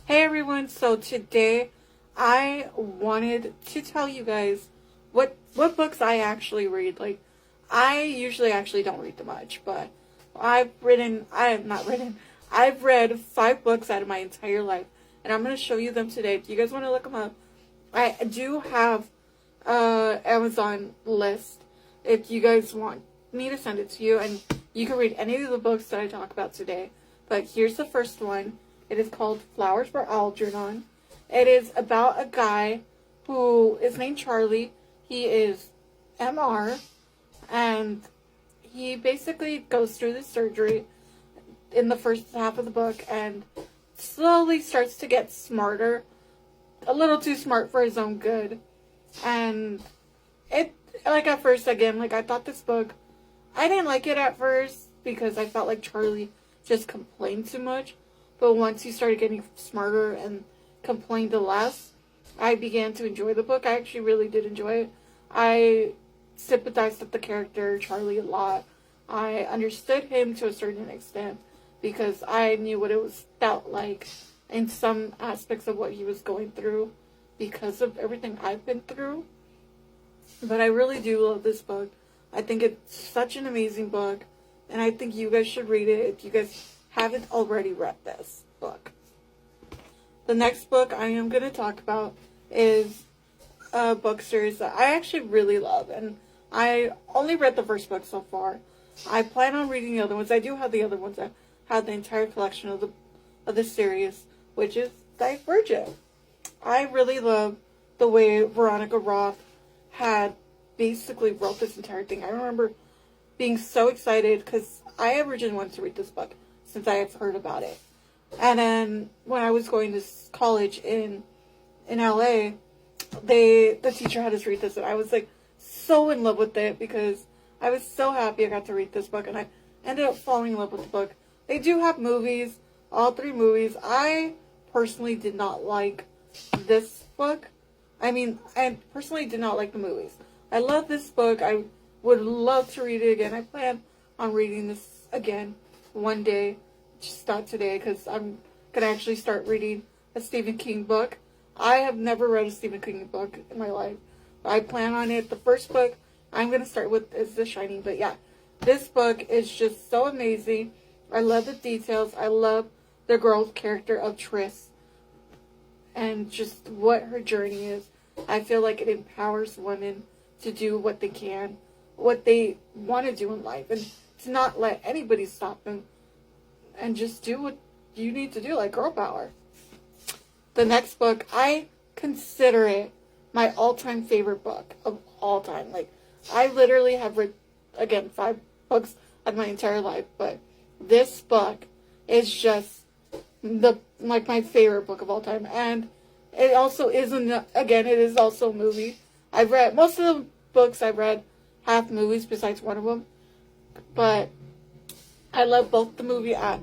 Hey everyone, so today I wanted to tell you guys what books I actually read. Like, I usually actually don't read that much, but I've read 5 books out of my entire life, and I'm going to show you them today. If you guys want to look them up, I do have Amazon list if you guys want me to send it to you, and you can read any of the books that I talk about today. But here's the first one. It is called Flowers for Algernon. It is about a guy who is named Charlie. He is MR, and he basically goes through the surgery in the first half of the book and slowly starts to get smarter, a little too smart for his own good. And it, like, at first, again, like, I thought this book, I didn't like it at first because I felt like Charlie just complained too much. But once he started getting smarter and complained less, I began to enjoy the book. I actually really did enjoy it. I sympathized with the character Charlie a lot. I understood him to a certain extent because I knew what it felt like in some aspects of what he was going through because of everything I've been through. But I really do love this book. I think it's such an amazing book, and I think you guys should read it if you guys haven't already read this book. The next book I am going to talk about is a book series that I actually really love, and I only read the first book so far. I plan on reading the other ones. I do have the other ones. I have the entire collection of the series, which is Divergent. I really love the way Veronica Roth had basically wrote this entire thing. I remember being so excited because I originally wanted to read this book since I have heard about it. And then when I was going to college in LA, the teacher had us read this, and I was like so in love with it because I was so happy I got to read this book, and I ended up falling in love with the book. They do have movies, all 3 movies. I personally did not like this book. I personally did not like the movies. I love this book. I would love to read it again. I plan on reading this again one day, just not today, because I'm going to actually start reading a Stephen King book. I have never read a Stephen King book in my life. I plan on it. The first book I'm going to start with is The Shining, but yeah, this book is just so amazing. I love the details. I love the girl's character of Tris and just what her journey is. I feel like it empowers women to do what they can, what they want to do in life, and to not let anybody stop them, and just do what you need to do, like girl power. The next book, I consider it my all-time favorite book of all time. Like, I literally have read, again, 5 books of my entire life, but this book is just my favorite book of all time. And it also it is also a movie. I've read, most of the books I've read have movies besides one of them. But I love both the movie and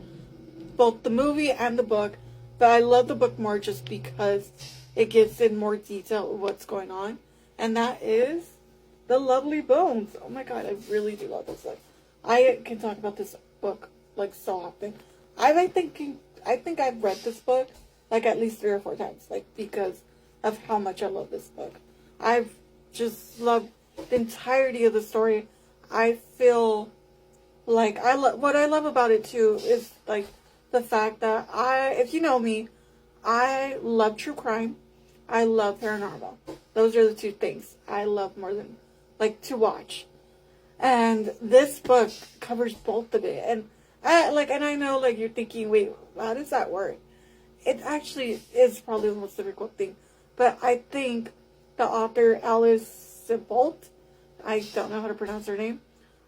the book. But I love the book more just because it gives in more detail of what's going on. And that is The Lovely Bones. Oh my god, I really do love this book. I can talk about this book like so often. I think I've read this book like at least 3 or 4 times, like, because of how much I love this book. I've just loved the entirety of the story. I feel like what I love about it too is like the fact that if you know me, I love true crime. I love paranormal. Those are the 2 things I love more than like to watch. And this book covers both of it. And I know like you're thinking, wait, how does that work? It actually is probably the most difficult thing. But I think the author, Alice Sebold, I don't know how to pronounce her name.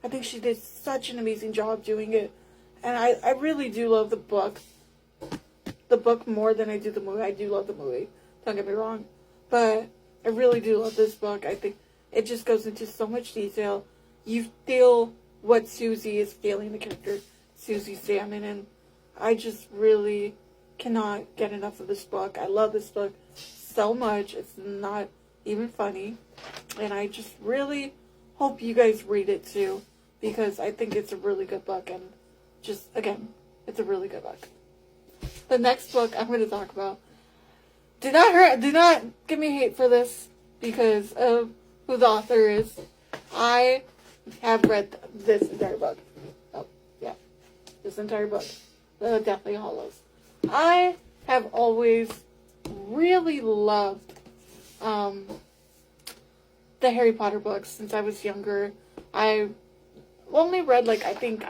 I think she did such an amazing job doing it. And I really do love the book. The book more than I do the movie. I do love the movie. Don't get me wrong. But I really do love this book. I think it just goes into so much detail. You feel what Susie is feeling, the character Susie Salmon. And I just really cannot get enough of this book. I love this book so much. It's not even funny. And I just really hope you guys read it too, because I think it's a really good book, and just, again, it's a really good book. The next book I'm going to talk about Do not give me hate for this because of who the author is. I have read this entire book. Oh, yeah. This entire book. The Deathly Hallows. I have always really loved the Harry Potter books since I was younger. I only read, like, I think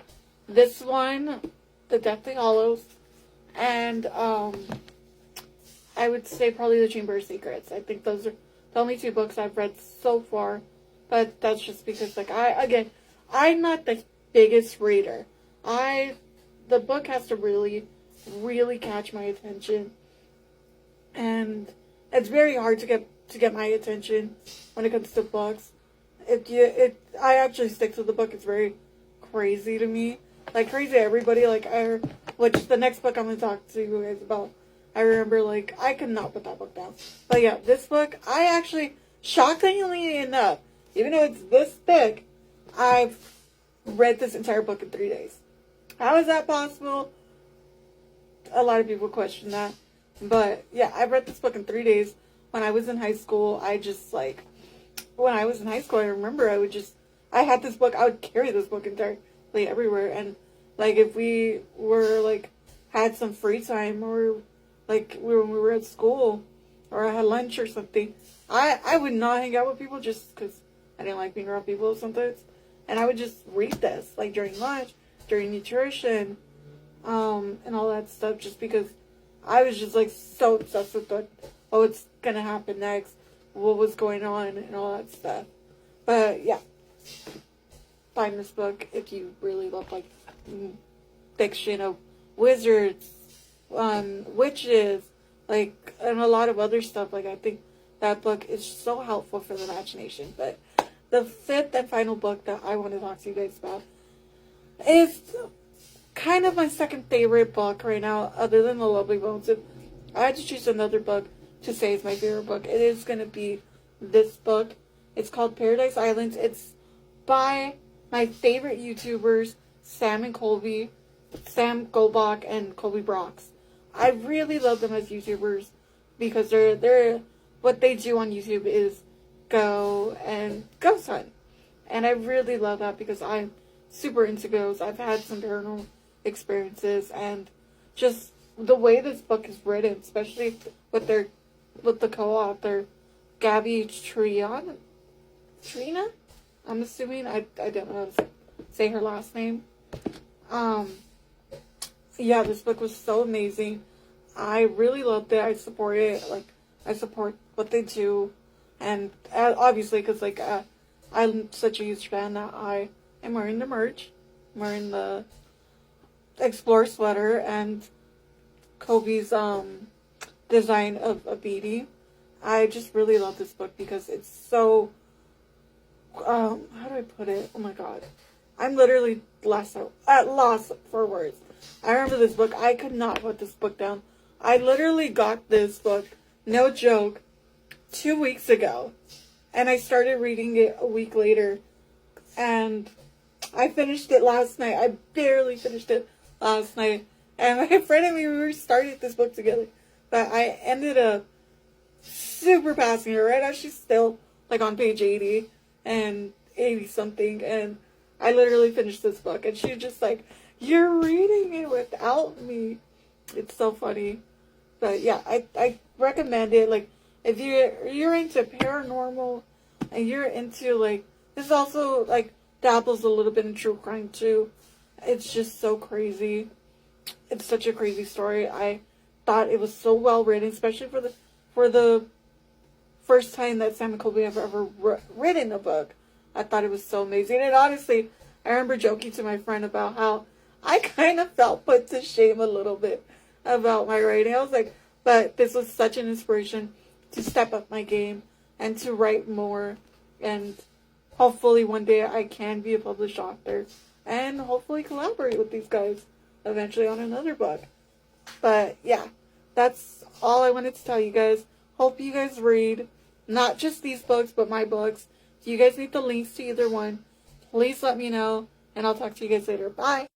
this one, The Deathly Hallows, and I would say probably The Chamber of Secrets. I think those are the only two books I've read so far, but that's just because, like, I'm not the biggest reader. The book has to really, really catch my attention, and it's very hard to get my attention when it comes to books. I actually stick to the book. It's very crazy to me, like crazy to everybody. Which the next book I'm gonna talk to you guys about. I remember, like, I could not put that book down. But yeah, this book, I actually, shockingly enough, even though it's this thick, I've read this entire book in 3 days. How is that possible? A lot of people question that. But yeah, I read this book in 3 days. When I was in high school, when I was in high school, I remember I had this book, I would carry this book entirely everywhere. And, like, if we were, like, had some free time, or, like, when we were at school, or I had lunch or something, I would not hang out with people just because I didn't like being around people sometimes. And I would just read this, like, during lunch, during nutrition, and all that stuff, just because I was just, like, so obsessed with what's gonna happen next, what was going on, and all that stuff. But yeah, find this book if you really love, like, fiction of wizards, witches, like, and a lot of other stuff. Like, I think that book is so helpful for the imagination. But the fifth and final book that I want to talk to you guys about is kind of my second favorite book right now, other than The Lovely Bones. If I had to choose another book to say is my favorite book, it is going to be this book. It's called Paradise Islands. It's by my favorite YouTubers, Sam Goldbach and Colby Brox. I really love them as YouTubers because they're what they do on YouTube is go and ghost hunt. And I really love that because I'm super into ghosts. I've had some paranormal experiences, and just the way this book is written, especially with the co-author, Gabby Trina? I'm assuming. I don't know how to say her last name. Yeah, this book was so amazing. I really loved it. I support it. Like, I support what they do. And obviously, because, like, I'm such a huge fan that I am wearing the merch. I'm wearing the Explore sweater and Kobe's design of a beanie. I just really love this book because it's so, how do I put it? Oh my god. I'm literally at loss for words. I remember this book. I could not put this book down. I literally got this book, no joke, 2 weeks ago. And I started reading it a week later. And I finished it last night. I barely finished it last night. And my friend and me, we started this book together. But I ended up super passing her right now. She's still, like, on page 80 and 80 something. And I literally finished this book. And she was just like, "You're reading it without me." It's so funny. But yeah, I recommend it. Like, if you're into paranormal and you're into, like, this also, like, dabbles a little bit in true crime too. It's just so crazy. It's such a crazy story. I thought it was so well written, especially for the first time that Sam and Colby have ever written a book. I thought it was so amazing. And honestly, I remember joking to my friend about how I kind of felt put to shame a little bit about my writing. I was like, but this was such an inspiration to step up my game and to write more. And hopefully one day I can be a published author and hopefully collaborate with these guys eventually on another book. But yeah, that's all I wanted to tell you guys. Hope you guys read not just these books, but my books. If you guys need the links to either one, please let me know, and I'll talk to you guys later. Bye.